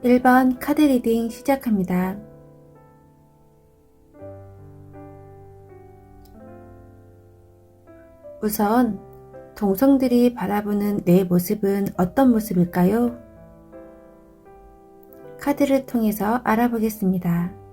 1번 카드 리딩 시작합니다. 우선 동성들이 바라보는 내 모습은 어떤 모습일까요? 카드를 통해서 알아보겠습니다.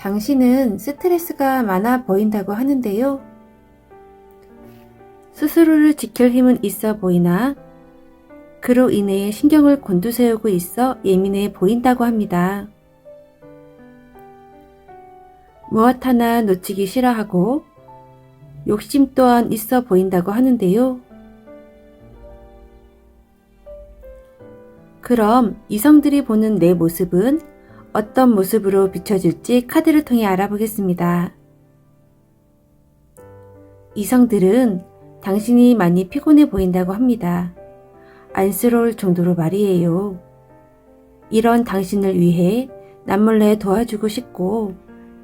당신은 스트레스가 많아 보인다고 하는데요. 스스로를 지킬 힘은 있어 보이나 그로 인해 신경을 곤두세우고 있어 예민해 보인다고 합니다. 무엇 하나 놓치기 싫어하고 욕심 또한 있어 보인다고 하는데요. 그럼 이성들이 보는 내 모습은 어떤 모습으로 비춰질지 카드를 통해 알아보겠습니다. 이성들은 당신이 많이 피곤해 보인다고 합니다. 안쓰러울 정도로 말이에요. 이런 당신을 위해 남몰래 도와주고 싶고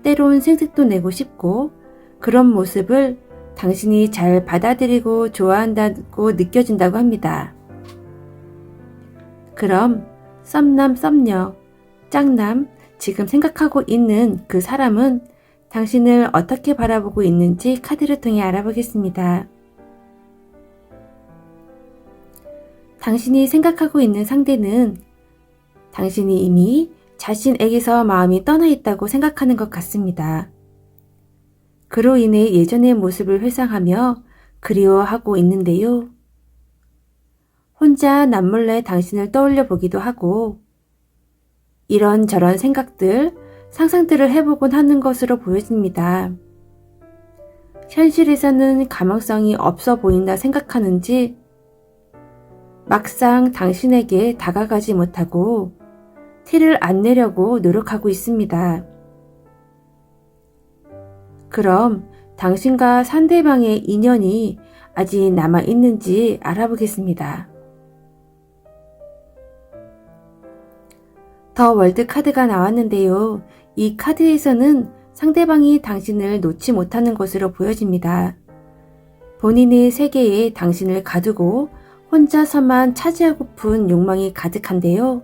때론 생색도 내고 싶고 그런 모습을 당신이 잘 받아들이고 좋아한다고 느껴진다고 합니다. 그럼 썸남 썸녀 짝남 지금 생각하고 있는 그 사람은 당신을 어떻게 바라보고 있는지 카드를 통해 알아보겠습니다. 당신이 생각하고 있는 상대는 당신이 이미 자신에게서 마음이 떠나 있다고 생각하는 것 같습니다. 그로 인해 예전의 모습을 회상하며 그리워하고 있는데요. 혼자 남몰래 당신을 떠올려 보기도 하고 이런저런 생각들, 상상들을 해보곤 하는 것으로 보여집니다. 현실에서는 가망성이 없어 보인다 생각하는지 막상 당신에게 다가가지 못하고 티를 안 내려고 노력하고 있습니다. 그럼 당신과 상대방의 인연이 아직 남아있는지 알아보겠습니다. 더 월드 카드가 나왔는데요. 이 카드에서는 상대방이 당신을 놓지 못하는 것으로 보여집니다. 본인의 세계에 당신을 가두고 혼자서만 차지하고픈 욕망이 가득한데요.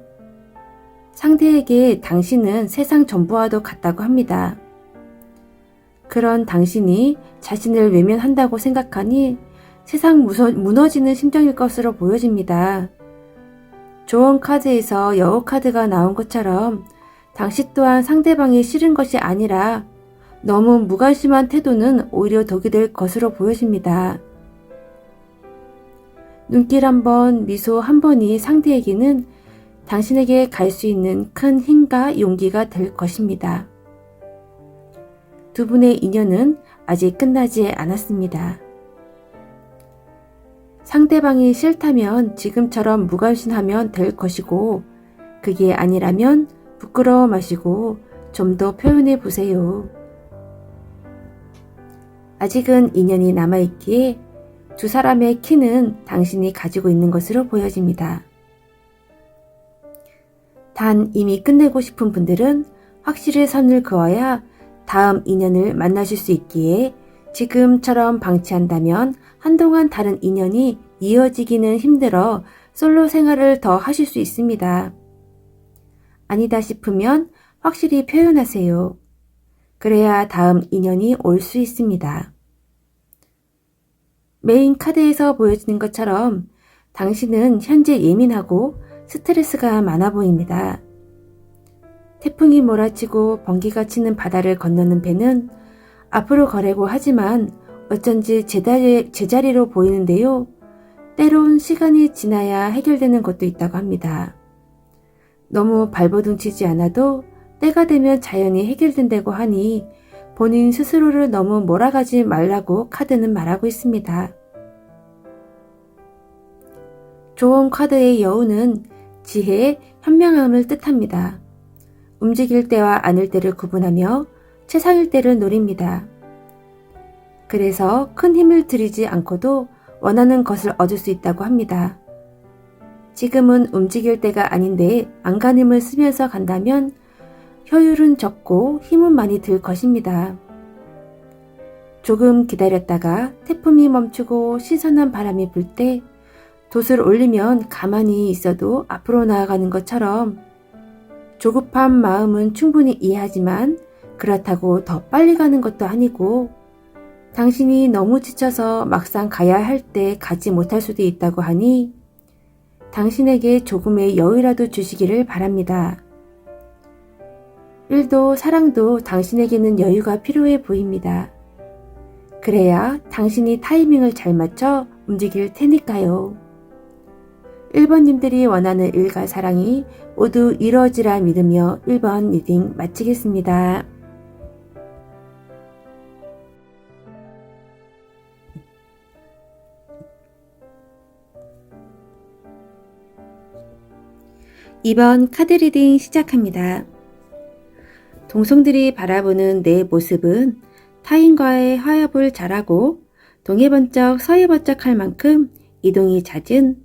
상대에게 당신은 세상 전부와도 같다고 합니다. 그런 당신이 자신을 외면한다고 생각하니 세상 무너지는 심정일 것으로 보여집니다. 조언 카드에서 여우 카드가 나온 것처럼 당신 또한 상대방이 싫은 것이 아니라 너무 무관심한 태도는 오히려 덕이 될 것으로 보여집니다. 눈길 한 번, 미소 한 번이 상대에게는 당신에게 갈 수 있는 큰 힘과 용기가 될 것입니다. 두 분의 인연은 아직 끝나지 않았습니다. 상대방이 싫다면 지금처럼 무관심하면 될 것이고 그게 아니라면 부끄러워 마시고 좀 더 표현해 보세요. 아직은 인연이 남아있기에 두 사람의 키는 당신이 가지고 있는 것으로 보여집니다. 단 이미 끝내고 싶은 분들은 확실히 선을 그어야 다음 인연을 만나실 수 있기에 지금처럼 방치한다면 한동안 다른 인연이 이어지기는 힘들어 솔로 생활을 더 하실 수 있습니다. 아니다 싶으면 확실히 표현하세요. 그래야 다음 인연이 올 수 있습니다. 메인 카드에서 보여지는 것처럼 당신은 현재 예민하고 스트레스가 많아 보입니다. 태풍이 몰아치고 번개가 치는 바다를 건너는 배는 앞으로 가려고 하지만 어쩐지 제자리로 보이는데요. 때론 시간이 지나야 해결되는 것도 있다고 합니다. 너무 발버둥 치지 않아도 때가 되면 자연히 해결된다고 하니 본인 스스로를 너무 몰아가지 말라고 카드는 말하고 있습니다. 조언 카드의 여우는 지혜, 현명함을 뜻합니다. 움직일 때와 아닐 때를 구분하며 최상일 때를 노립니다. 그래서 큰 힘을 들이지 않고도 원하는 것을 얻을 수 있다고 합니다. 지금은 움직일 때가 아닌데 안간힘을 쓰면서 간다면 효율은 적고 힘은 많이 들 것입니다. 조금 기다렸다가 태풍이 멈추고 신선한 바람이 불 때 돛을 올리면 가만히 있어도 앞으로 나아가는 것처럼 조급한 마음은 충분히 이해하지만 그렇다고 더 빨리 가는 것도 아니고 당신이 너무 지쳐서 막상 가야 할 때 가지 못할 수도 있다고 하니 당신에게 조금의 여유라도 주시기를 바랍니다. 일도 사랑도 당신에게는 여유가 필요해 보입니다. 그래야 당신이 타이밍을 잘 맞춰 움직일 테니까요. 1번님들이 원하는 일과 사랑이 모두 이루어지라 믿으며 1번 리딩 마치겠습니다. (2번) 카드 리딩 시작합니다. 동성들이 바라보는 내 모습은 타인과의 화합을 잘하고 동해 번쩍 서해 번쩍 할 만큼 이동이 잦은,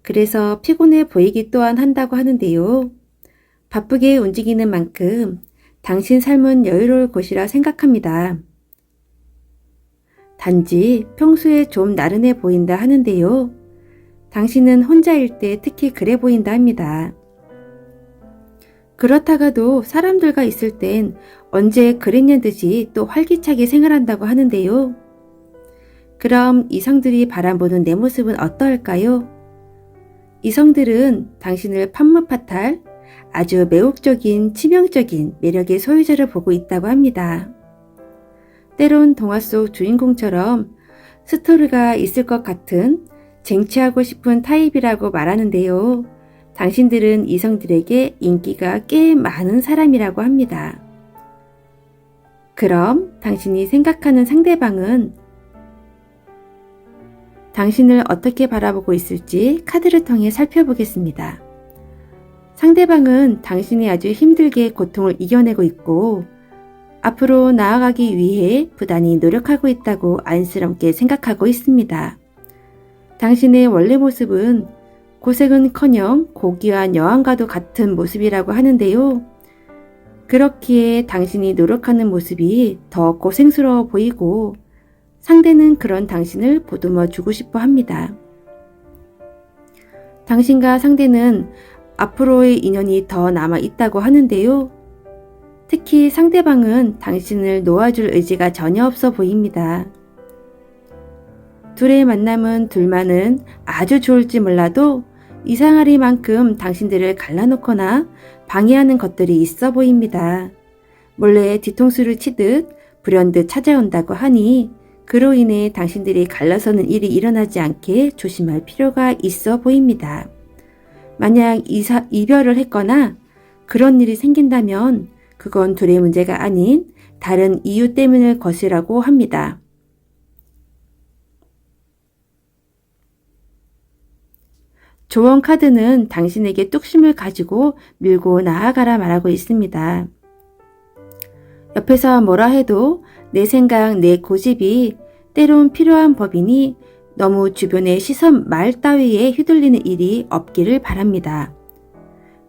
그래서 피곤해 보이기 또한 한다고 하는데요. 바쁘게 움직이는 만큼 당신 삶은 여유로울 것이라 생각합니다. 단지 평소에 좀 나른해 보인다 하는데요. 당신은 혼자일 때 특히 그래 보인다 합니다. 그렇다가도 사람들과 있을 땐 언제 그랬냐 듯이 또 활기차게 생활한다고 하는데요. 그럼 이성들이 바라보는 내 모습은 어떠할까요? 이성들은 당신을 판무파탈, 아주 매혹적인 치명적인 매력의 소유자를 보고 있다고 합니다. 때론 동화 속 주인공처럼 스토리가 있을 것 같은 쟁취하고 싶은 타입이라고 말하는데요. 당신들은 이성들에게 인기가 꽤 많은 사람이라고 합니다. 그럼 당신이 생각하는 상대방은 당신을 어떻게 바라보고 있을지 카드를 통해 살펴보겠습니다. 상대방은 당신이 아주 힘들게 고통을 이겨내고 있고 앞으로 나아가기 위해 부단히 노력하고 있다고 안쓰럽게 생각하고 있습니다. 당신의 원래 모습은 고생은커녕 고귀한 여왕과도 같은 모습이라고 하는데요. 그렇기에 당신이 노력하는 모습이 더 고생스러워 보이고 상대는 그런 당신을 보듬어 주고 싶어 합니다. 당신과 상대는 앞으로의 인연이 더 남아 있다고 하는데요. 특히 상대방은 당신을 놓아줄 의지가 전혀 없어 보입니다. 둘의 만남은 둘만은 아주 좋을지 몰라도 이상하리만큼 당신들을 갈라놓거나 방해하는 것들이 있어 보입니다. 몰래 뒤통수를 치듯 불현듯 찾아온다고 하니 그로 인해 당신들이 갈라서는 일이 일어나지 않게 조심할 필요가 있어 보입니다. 만약 이별을 했거나 그런 일이 생긴다면 그건 둘의 문제가 아닌 다른 이유 때문일 것이라고 합니다. 조언 카드는 당신에게 뚝심을 가지고 밀고 나아가라 말하고 있습니다. 옆에서 뭐라 해도 내 생각, 내 고집이 때론 필요한 법이니 너무 주변의 시선, 말 따위에 휘둘리는 일이 없기를 바랍니다.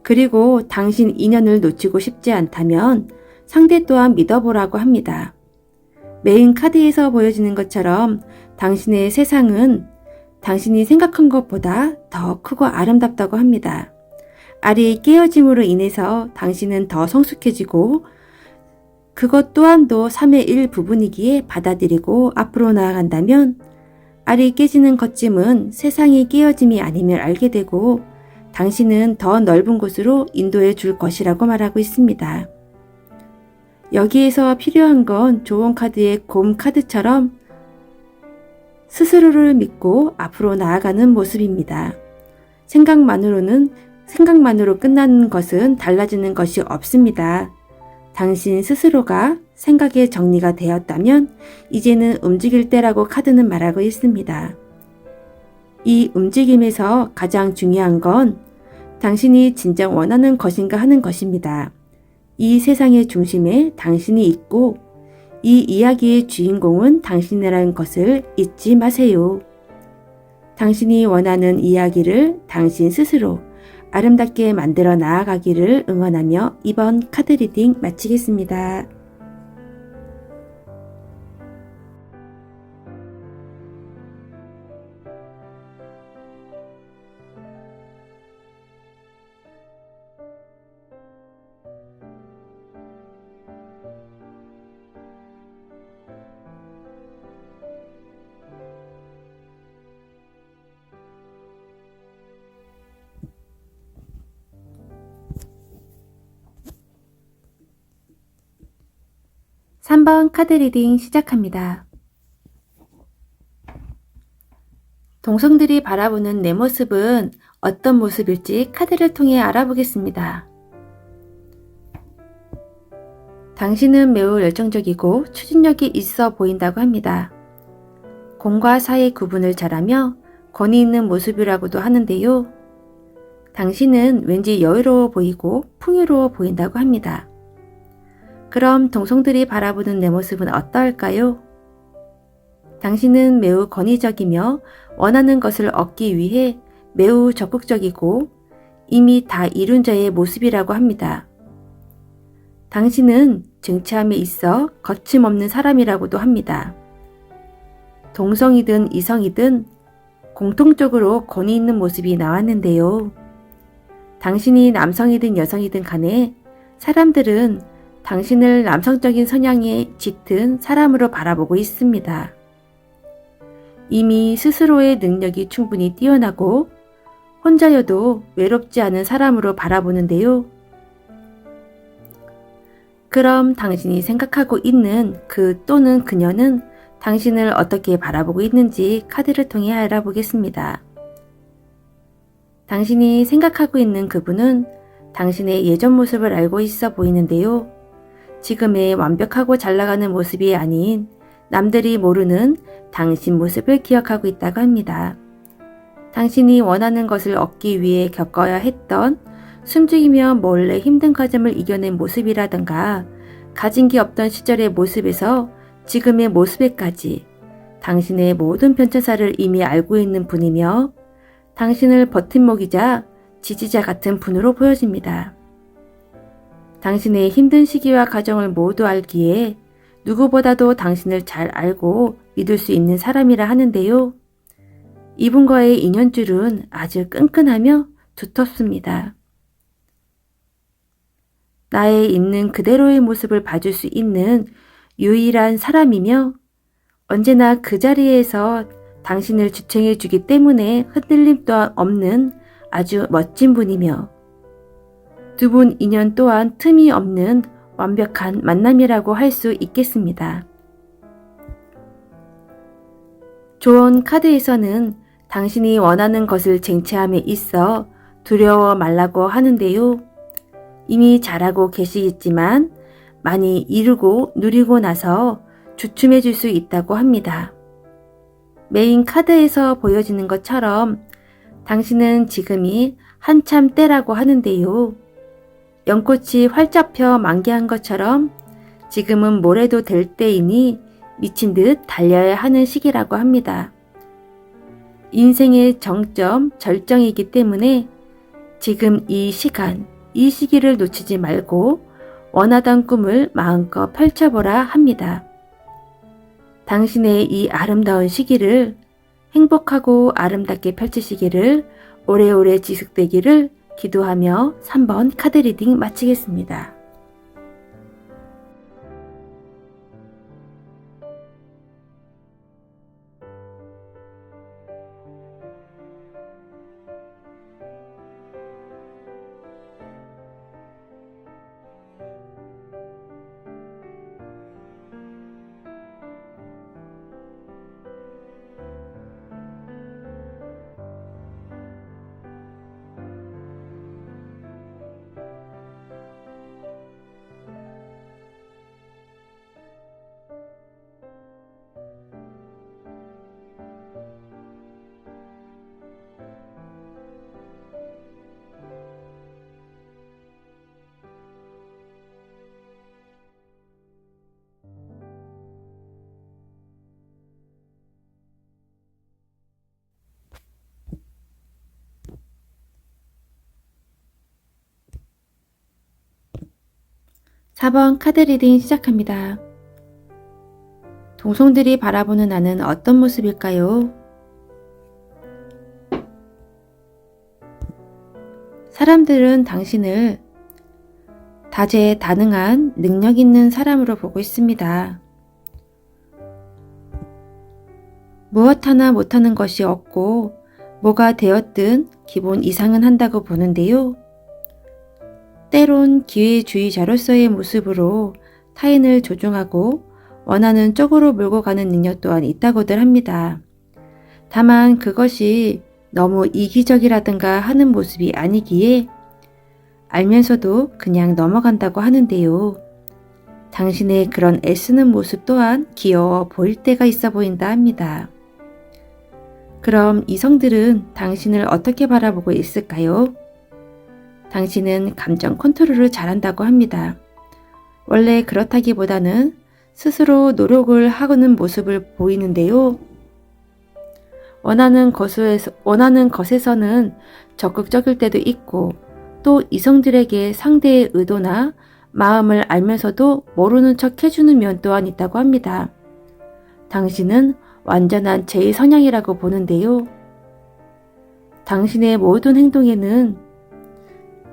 그리고 당신 인연을 놓치고 싶지 않다면 상대 또한 믿어보라고 합니다. 메인 카드에서 보여지는 것처럼 당신의 세상은 당신이 생각한 것보다 더 크고 아름답다고 합니다. 알이 깨어짐으로 인해서 당신은 더 성숙해지고 그것 또한도 3의 1 부분이기에 받아들이고 앞으로 나아간다면 알이 깨지는 것쯤은 세상이 깨어짐이 아님을 알게 되고 당신은 더 넓은 곳으로 인도해 줄 것이라고 말하고 있습니다. 여기에서 필요한 건 조언 카드의 곰 카드처럼 스스로를 믿고 앞으로 나아가는 모습입니다. 생각만으로 끝나는 것은 달라지는 것이 없습니다. 당신 스스로가 생각의 정리가 되었다면 이제는 움직일 때라고 카드는 말하고 있습니다. 이 움직임에서 가장 중요한 건 당신이 진정 원하는 것인가 하는 것입니다. 이 세상의 중심에 당신이 있고 이 이야기의 주인공은 당신이라는 것을 잊지 마세요. 당신이 원하는 이야기를 당신 스스로 아름답게 만들어 나아가기를 응원하며 이번 카드 리딩 마치겠습니다. 3번 카드 리딩 시작합니다. 동성들이 바라보는 내 모습은 어떤 모습일지 카드를 통해 알아보겠습니다. 당신은 매우 열정적이고 추진력이 있어 보인다고 합니다. 공과 사의 구분을 잘하며 권위 있는 모습이라고도 하는데요. 당신은 왠지 여유로워 보이고 풍요로워 보인다고 합니다. 그럼 동성들이 바라보는 내 모습은 어떨까요? 당신은 매우 권위적이며 원하는 것을 얻기 위해 매우 적극적이고 이미 다 이룬 자의 모습이라고 합니다. 당신은 쟁취함에 있어 거침없는 사람이라고도 합니다. 동성이든 이성이든 공통적으로 권위 있는 모습이 나왔는데요. 당신이 남성이든 여성이든 간에 사람들은 당신을 남성적인 성향에 짙은 사람으로 바라보고 있습니다. 이미 스스로의 능력이 충분히 뛰어나고 혼자여도 외롭지 않은 사람으로 바라보는데요. 그럼 당신이 생각하고 있는 그 또는 그녀는 당신을 어떻게 바라보고 있는지 카드를 통해 알아보겠습니다. 당신이 생각하고 있는 그분은 당신의 예전 모습을 알고 있어 보이는데요. 지금의 완벽하고 잘 나가는 모습이 아닌 남들이 모르는 당신 모습을 기억하고 있다고 합니다. 당신이 원하는 것을 얻기 위해 겪어야 했던 숨죽이며 몰래 힘든 과정을 이겨낸 모습이라던가 가진 게 없던 시절의 모습에서 지금의 모습에까지 당신의 모든 편차사를 이미 알고 있는 분이며 당신을 버팀목이자 지지자 같은 분으로 보여집니다. 당신의 힘든 시기와 과정을 모두 알기에 누구보다도 당신을 잘 알고 믿을 수 있는 사람이라 하는데요. 이분과의 인연줄은 아주 끈끈하며 두텁습니다. 나의 있는 그대로의 모습을 봐줄 수 있는 유일한 사람이며 언제나 그 자리에서 당신을 주청해 주기 때문에 흔들림 또한 없는 아주 멋진 분이며 두 분 인연 또한 틈이 없는 완벽한 만남이라고 할 수 있겠습니다. 조언 카드에서는 당신이 원하는 것을 쟁취함에 있어 두려워 말라고 하는데요. 이미 잘하고 계시겠지만 많이 이루고 누리고 나서 주춤해 줄 수 있다고 합니다. 메인 카드에서 보여지는 것처럼 당신은 지금이 한참 때라고 하는데요. 연꽃이 활짝 펴 만개한 것처럼 지금은 뭘 해도 될 때이니 미친 듯 달려야 하는 시기라고 합니다. 인생의 정점, 절정이기 때문에 지금 이 시간, 이 시기를 놓치지 말고 원하던 꿈을 마음껏 펼쳐보라 합니다. 당신의 이 아름다운 시기를 행복하고 아름답게 펼치시기를 오래오래 지속되기를 기도하며 3번 카드 리딩 마치겠습니다. 사 번 카드 리딩 시작합니다. 동성들이 바라보는 나는 어떤 모습일까요? 사람들은 당신을 다재다능한 능력 있는 사람으로 보고 있습니다. 무엇 하나 못하는 것이 없고 뭐가 되었든 기본 이상은 한다고 보는데요. 때론 기회주의자로서의 모습으로 타인을 조종하고 원하는 쪽으로 몰고 가는 능력 또한 있다고들 합니다. 다만 그것이 너무 이기적이라든가 하는 모습이 아니기에 알면서도 그냥 넘어간다고 하는데요. 당신의 그런 애쓰는 모습 또한 귀여워 보일 때가 있어 보인다 합니다. 그럼 이성들은 당신을 어떻게 바라보고 있을까요? 당신은 감정 컨트롤을 잘한다고 합니다. 원래 그렇다기보다는 스스로 노력을 하는 모습을 보이는데요. 원하는 것에서는 적극적일 때도 있고 또 이성들에게 상대의 의도나 마음을 알면서도 모르는 척 해주는 면 또한 있다고 합니다. 당신은 완전한 제2성향이라고 보는데요. 당신의 모든 행동에는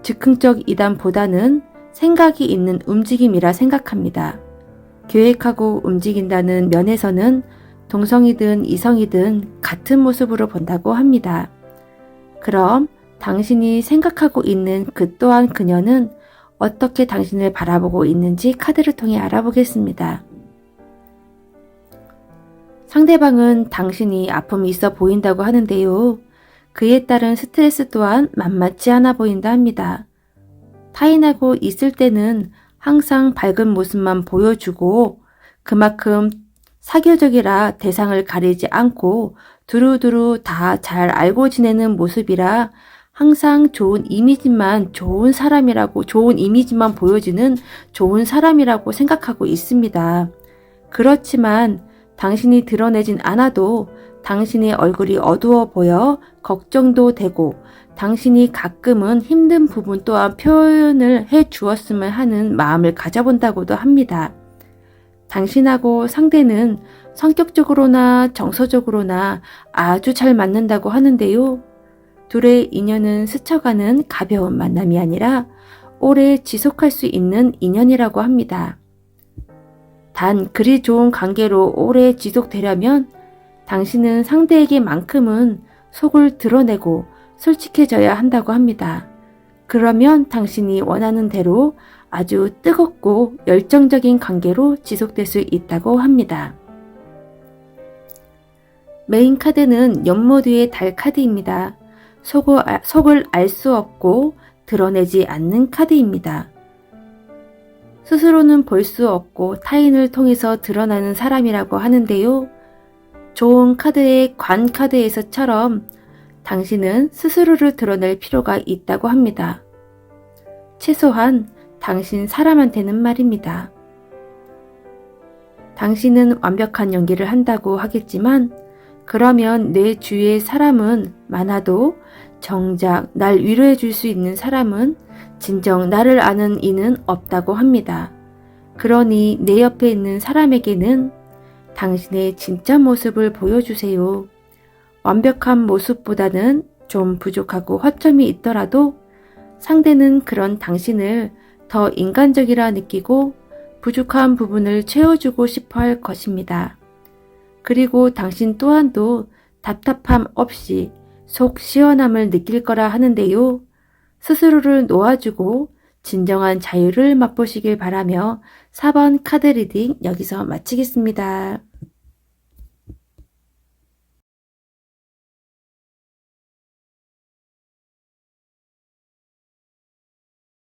즉흥적 이담보다는 생각이 있는 움직임이라 생각합니다. 계획하고 움직인다는 면에서는 동성이든 이성이든 같은 모습으로 본다고 합니다. 그럼 당신이 생각하고 있는 그 또한 그녀는 어떻게 당신을 바라보고 있는지 카드를 통해 알아보겠습니다. 상대방은 당신이 아픔이 있어 보인다고 하는데요. 그에 따른 스트레스 또한 만만치 않아 보인다 합니다. 타인하고 있을 때는 항상 밝은 모습만 보여주고 그만큼 사교적이라 대상을 가리지 않고 두루두루 다 잘 알고 지내는 모습이라 항상 좋은 이미지만 보여지는 좋은 사람이라고 생각하고 있습니다. 그렇지만 당신이 드러내진 않아도 당신의 얼굴이 어두워 보여 걱정도 되고 당신이 가끔은 힘든 부분 또한 표현을 해 주었으면 하는 마음을 가져본다고도 합니다. 당신하고 상대는 성격적으로나 정서적으로나 아주 잘 맞는다고 하는데요. 둘의 인연은 스쳐가는 가벼운 만남이 아니라 오래 지속할 수 있는 인연이라고 합니다. 단 그리 좋은 관계로 오래 지속되려면 당신은 상대에게만큼은 속을 드러내고 솔직해져야 한다고 합니다. 그러면 당신이 원하는 대로 아주 뜨겁고 열정적인 관계로 지속될 수 있다고 합니다. 메인 카드는 연못 위의 달 카드입니다. 속을 알 수 없고 드러내지 않는 카드입니다. 스스로는 볼 수 없고 타인을 통해서 드러나는 사람이라고 하는데요. 좋은 카드의 관 카드에서처럼 당신은 스스로를 드러낼 필요가 있다고 합니다. 최소한 당신 사람한테는 말입니다. 당신은 완벽한 연기를 한다고 하겠지만 그러면 내 주위의 사람은 많아도 정작 날 위로해 줄 수 있는 사람은 진정 나를 아는 이는 없다고 합니다. 그러니 내 옆에 있는 사람에게는 당신의 진짜 모습을 보여주세요. 완벽한 모습보다는 좀 부족하고 허점이 있더라도 상대는 그런 당신을 더 인간적이라 느끼고 부족한 부분을 채워주고 싶어 할 것입니다. 그리고 당신 또한도 답답함 없이 속 시원함을 느낄 거라 하는데요. 스스로를 놓아주고 진정한 자유를 맛보시길 바라며 4번 카드 리딩 여기서 마치겠습니다.